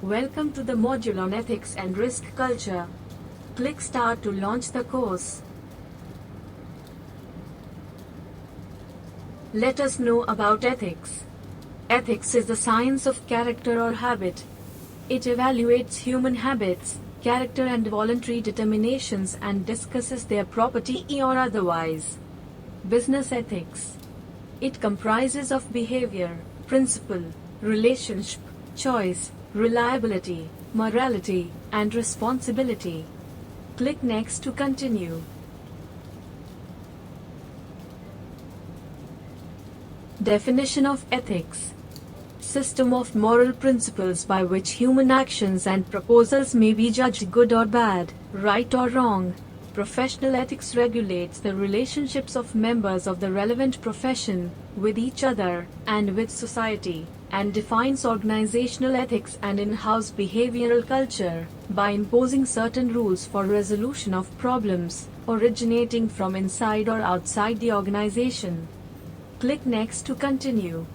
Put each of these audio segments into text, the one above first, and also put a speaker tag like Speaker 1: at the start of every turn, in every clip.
Speaker 1: Welcome to the module on ethics and risk culture. Click Start to launch the course. Let us know about ethics. Ethics is the science of character or habit. It evaluates human habits, character and voluntary determinations and discusses their property or otherwise. Business ethics. It comprises of behavior, principle, relationship, choice, reliability, morality, and responsibility. Click Next to continue. Definition of ethics. System of moral principles by which human actions and proposals may be judged good or bad, right or wrong. Professional ethics regulates the relationships of members of the relevant profession with each other and with society, and defines organizational ethics and in-house behavioral culture by imposing certain rules for resolution of problems originating from inside or outside the organization. Click Next to continue.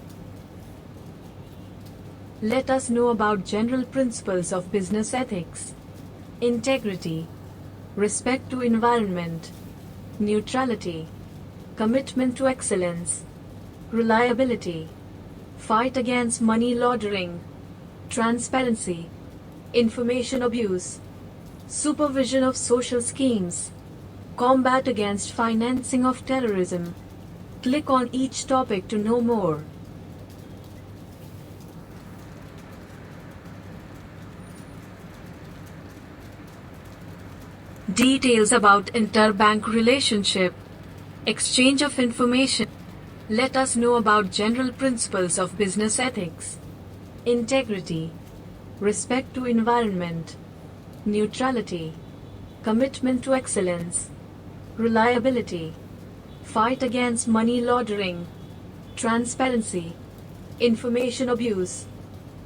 Speaker 1: Let us know about general principles of business ethics. Integrity, respect to environment, neutrality, commitment to excellence, reliability, fight against money laundering, transparency, information abuse, supervision of social schemes, combat against financing of terrorism. Click on each topic to know more. Details about interbank relationship. Exchange of information. Let us know about general principles of business ethics. Integrity, respect to environment, neutrality, commitment to excellence, reliability, fight against money laundering, transparency, information abuse,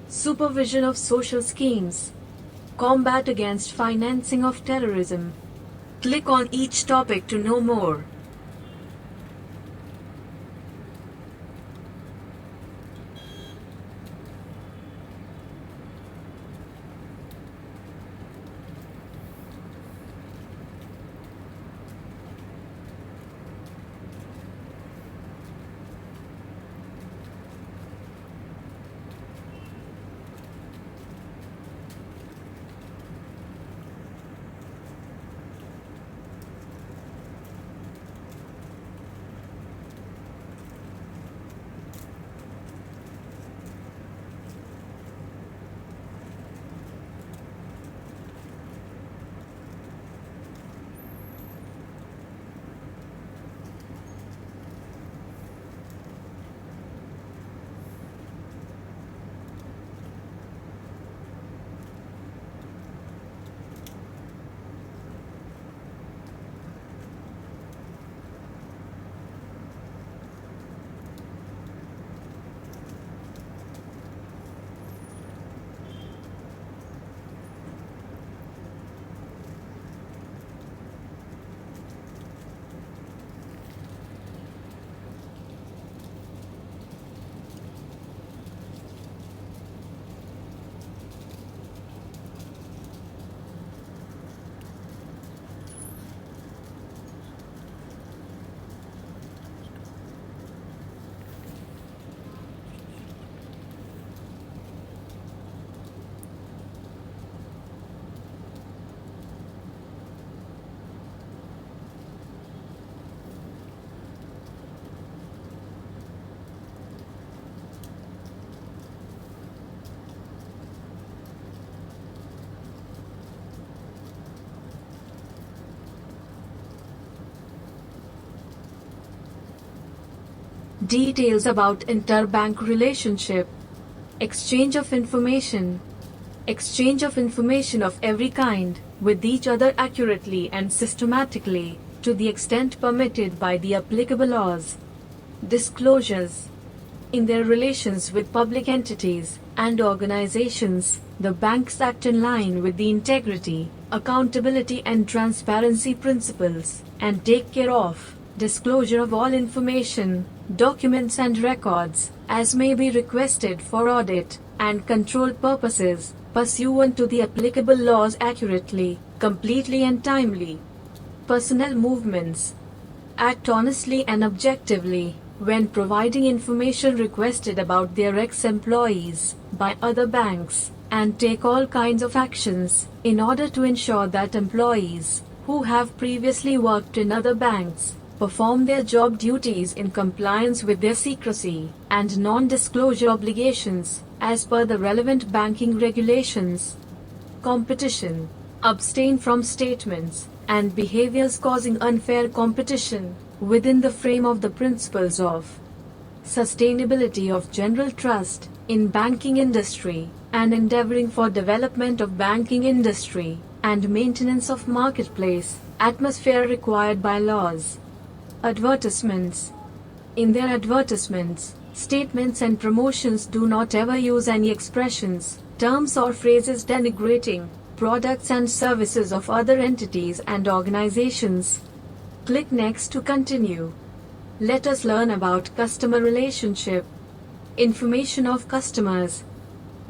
Speaker 1: supervision of social schemes, combat against financing of terrorism. Click on each topic to know more. Details about interbank relationship. Exchange of information. Exchange of information of every kind with each other accurately and systematically to the extent permitted by the applicable laws. Disclosures. In their relations with public entities and organizations, the banks act in line with the integrity, accountability and transparency principles and take care of disclosure of all information, documents and records, as may be requested for audit and control purposes, pursuant to the applicable laws accurately, completely and timely. Personnel movements. Act honestly and objectively when providing information requested about their ex-employees by other banks, and take all kinds of actions in order to ensure that employees who have previously worked in other banks perform their job duties in compliance with their secrecy and non-disclosure obligations as per the relevant banking regulations. Competition. Abstain from statements and behaviors causing unfair competition within the frame of the principles of sustainability of general trust in banking industry and endeavoring for development of banking industry and maintenance of marketplace atmosphere required by laws. Advertisements. In their advertisements, statements and promotions do not ever use any expressions, terms or phrases denigrating products and services of other entities and organizations. Click next to continue. Let us learn about customer relationship. Information of customers.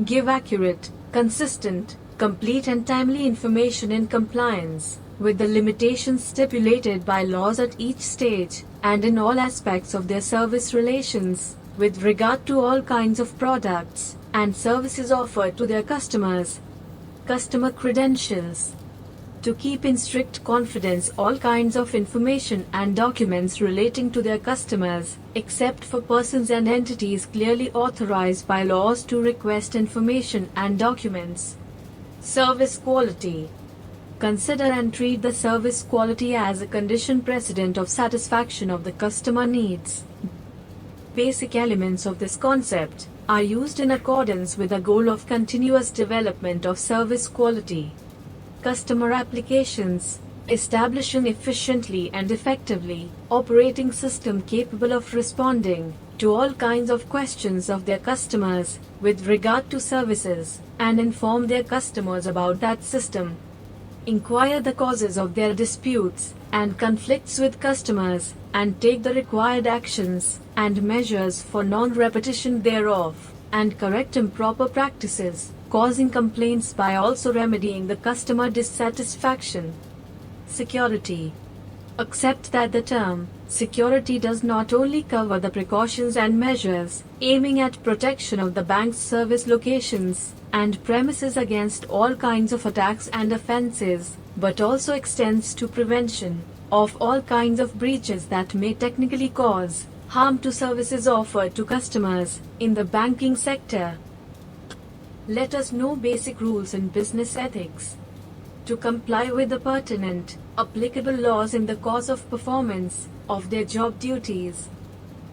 Speaker 1: Give accurate, consistent, complete and timely information in compliance with the limitations stipulated by laws at each stage and in all aspects of their service relations with regard to all kinds of products and services offered to their customers. Customer credentials. To keep in strict confidence all kinds of information and documents relating to their customers, except for persons and entities clearly authorized by laws to request information and documents. Service quality. Consider and treat the service quality as a condition precedent of satisfaction of the customer needs. Basic elements of this concept are used in accordance with the goal of continuous development of service quality. Customer applications. Establishing efficiently and effectively operating system capable of responding to all kinds of questions of their customers with regard to services and inform their customers about that system. Inquire the causes of their disputes and conflicts with customers and take the required actions and measures for non-repetition thereof and correct improper practices causing complaints by also remedying the customer dissatisfaction. Security. Accept that the term security does not only cover the precautions and measures aiming at protection of the bank's service locations and premises against all kinds of attacks and offenses, but also extends to prevention of all kinds of breaches that may technically cause harm to services offered to customers in the banking sector. Let us know basic rules in business ethics. To comply with the pertinent, applicable laws in the course of performance of their job duties.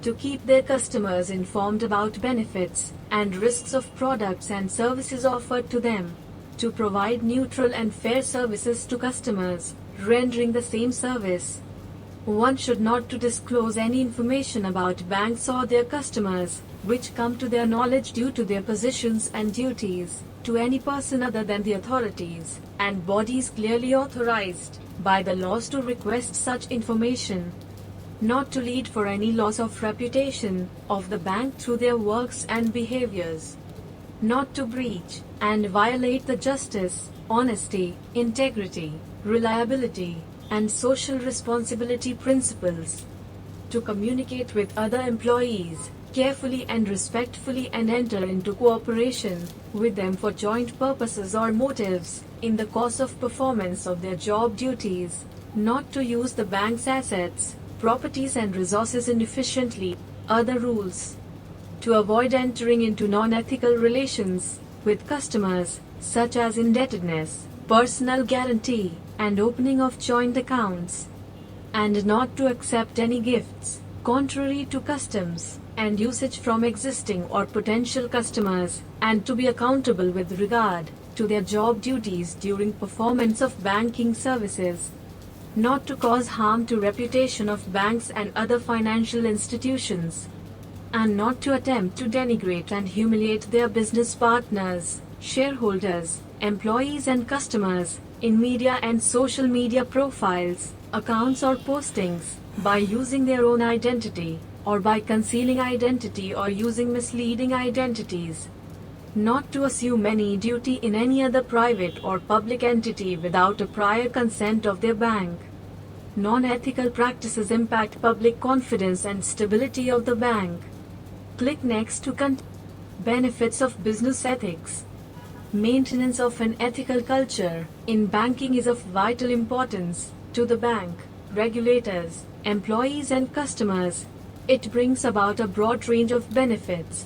Speaker 1: To keep their customers informed about benefits and risks of products and services offered to them. To provide neutral and fair services to customers, rendering the same service. One should not to disclose any information about banks or their customers, which come to their knowledge due to their positions and duties, to any person other than the authorities and bodies clearly authorized by the laws to request such information. Not to lead for any loss of reputation of the bank through their works and behaviors. Not to breach and violate the justice, honesty, integrity, reliability, and social responsibility principles. To communicate with other employees carefully and respectfully and enter into cooperation with them for joint purposes or motives in the course of performance of their job duties. Not to use the bank's assets, properties and resources inefficiently. Other rules. To avoid entering into non-ethical relations with customers, such as indebtedness, personal guarantee, and opening of joint accounts. And not to accept any gifts contrary to customs and usage from existing or potential customers, and to be accountable with regard to their job duties during performance of banking services. Not to cause harm to reputation of banks and other financial institutions. And not to attempt to denigrate and humiliate their business partners, shareholders, employees and customers in media and social media profiles, accounts or postings, by using their own identity, or by concealing identity or using misleading identities. Not to assume any duty in any other private or public entity without a prior consent of their bank. Non-ethical practices impact public confidence and stability of the bank. Click next to continue. Benefits of business ethics. Maintenance of an ethical culture in banking is of vital importance to the bank, regulators, employees and customers. It brings about a broad range of benefits.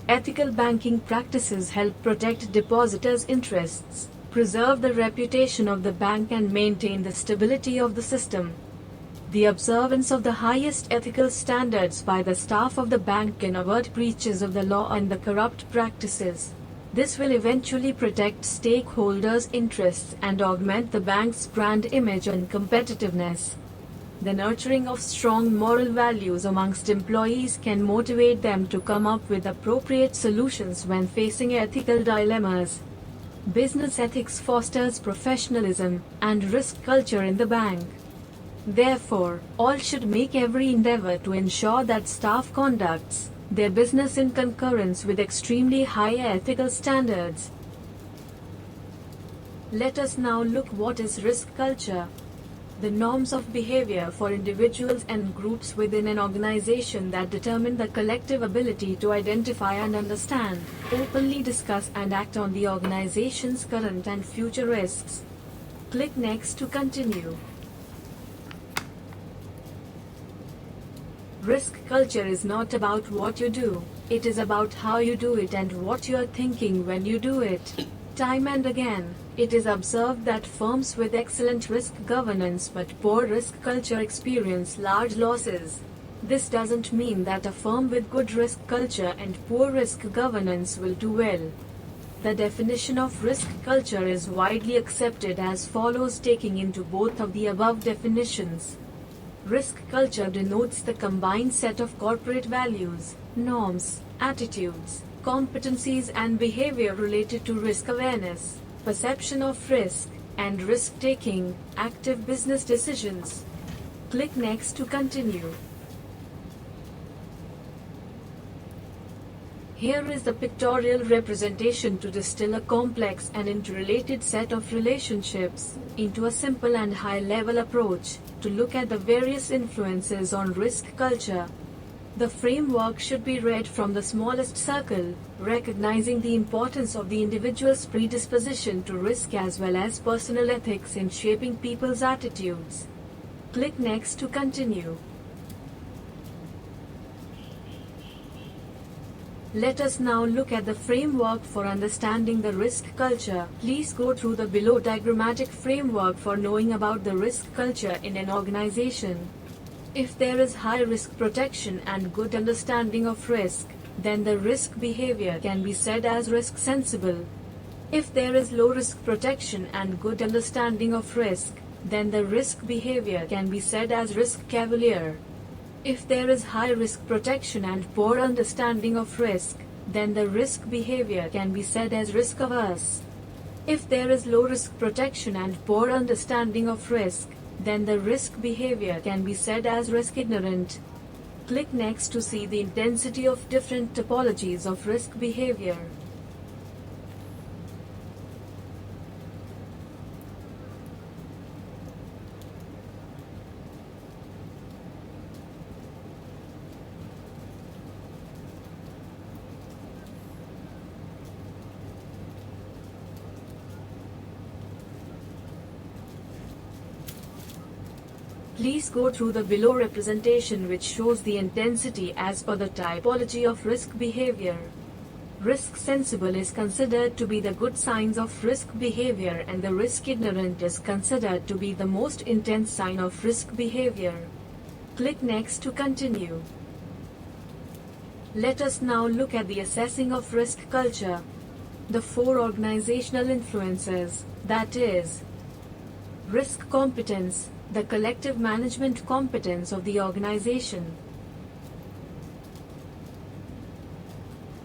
Speaker 1: Ethical banking practices help protect depositors' interests, preserve the reputation of the bank and maintain the stability of the system. The observance of the highest ethical standards by the staff of the bank can avert breaches of the law and the corrupt practices. This will eventually protect stakeholders' interests and augment the bank's brand image and competitiveness. The nurturing of strong moral values amongst employees can motivate them to come up with appropriate solutions when facing ethical dilemmas. Business ethics fosters professionalism and risk culture in the bank. Therefore, all should make every endeavor to ensure that staff conducts their business in concurrence with extremely high ethical standards. Let us now look what is risk culture. The norms of behavior for individuals and groups within an organization that determine the collective ability to identify and understand, openly discuss and act on the organization's current and future risks. Click next to continue. Risk culture is not about what you do, it is about how you do it and what you are thinking when you do it. Time and again, it is observed that firms with excellent risk governance but poor risk culture experience large losses. This doesn't mean that a firm with good risk culture and poor risk governance will do well. The definition of risk culture is widely accepted as follows, taking into both of the above definitions. Risk culture denotes the combined set of corporate values, norms, attitudes, competencies and behavior related to risk awareness, perception of risk, and risk-taking, active business decisions. Click next to continue. Here is the pictorial representation to distill a complex and interrelated set of relationships into a simple and high-level approach to look at the various influences on risk culture. The framework should be read from the smallest circle, recognizing the importance of the individual's predisposition to risk as well as personal ethics in shaping people's attitudes. Click next to continue. Let us now look at the framework for understanding the risk culture. Please go through the below diagrammatic framework for knowing about the risk culture in an organization. If there is high risk protection and good understanding of risk, then the risk behavior can be said as risk sensible. If there is low risk protection and good understanding of risk, then the risk behavior can be said as risk cavalier. If there is high risk protection and poor understanding of risk, then the risk behavior can be said as risk averse. If there is low risk protection and poor understanding of risk, then the risk behavior can be said as risk ignorant. Click next to see the intensity of different typologies of risk behavior. Please go through the below representation which shows the intensity as per the typology of risk behavior. Risk sensible is considered to be the good signs of risk behavior and the risk ignorant is considered to be the most intense sign of risk behavior. Click next to continue. Let us now look at the assessing of risk culture. The four organizational influences, that is, risk competence, the collective management competence of the organization.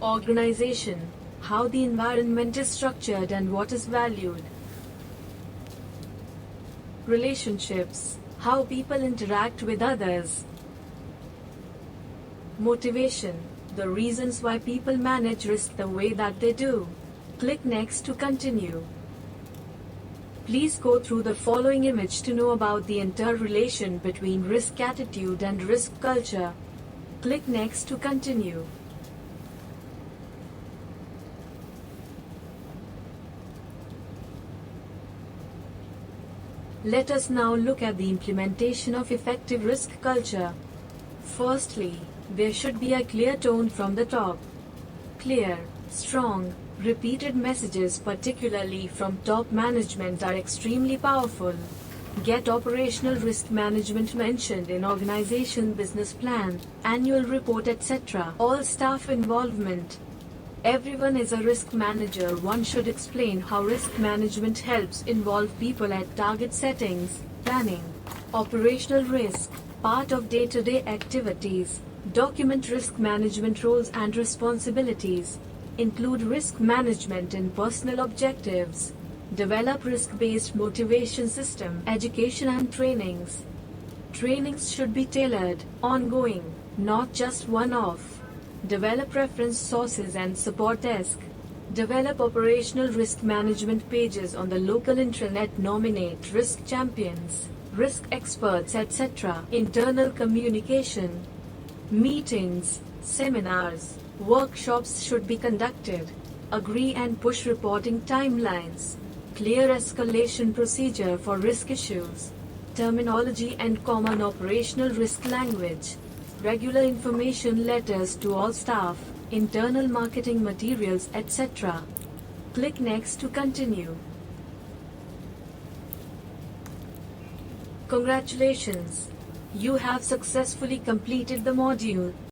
Speaker 1: Organization, how the environment is structured and what is valued. Relationships, how people interact with others. Motivation, The reasons why people manage risk the way that they do. Click next to continue. Please go through the following image to know about the interrelation between risk attitude and risk culture. Click next to continue. Let us now look at the implementation of effective risk culture. Firstly, there should be a clear tone from the top. Clear, strong, repeated messages, particularly from top management, are extremely powerful. Get operational risk management mentioned in organization business plan, annual report, etc. All staff involvement. Everyone is a risk manager. One should explain how risk management helps involve people at target settings, planning, operational risk, part of day-to-day activities. Document risk management roles and responsibilities. Include risk management in personal objectives. Develop risk-based motivation system, education and trainings. Trainings should be tailored, ongoing, not just one-off. Develop reference sources and support desk. Develop operational risk management pages on the local intranet. Nominate risk champions, risk experts, etc. Internal communication. Meetings, seminars, workshops should be conducted. Agree and push reporting timelines. Clear escalation procedure for risk issues. Terminology and common operational risk language. Regular information letters to all staff, internal marketing materials, etc. Click next to continue. Congratulations! You have successfully completed the module.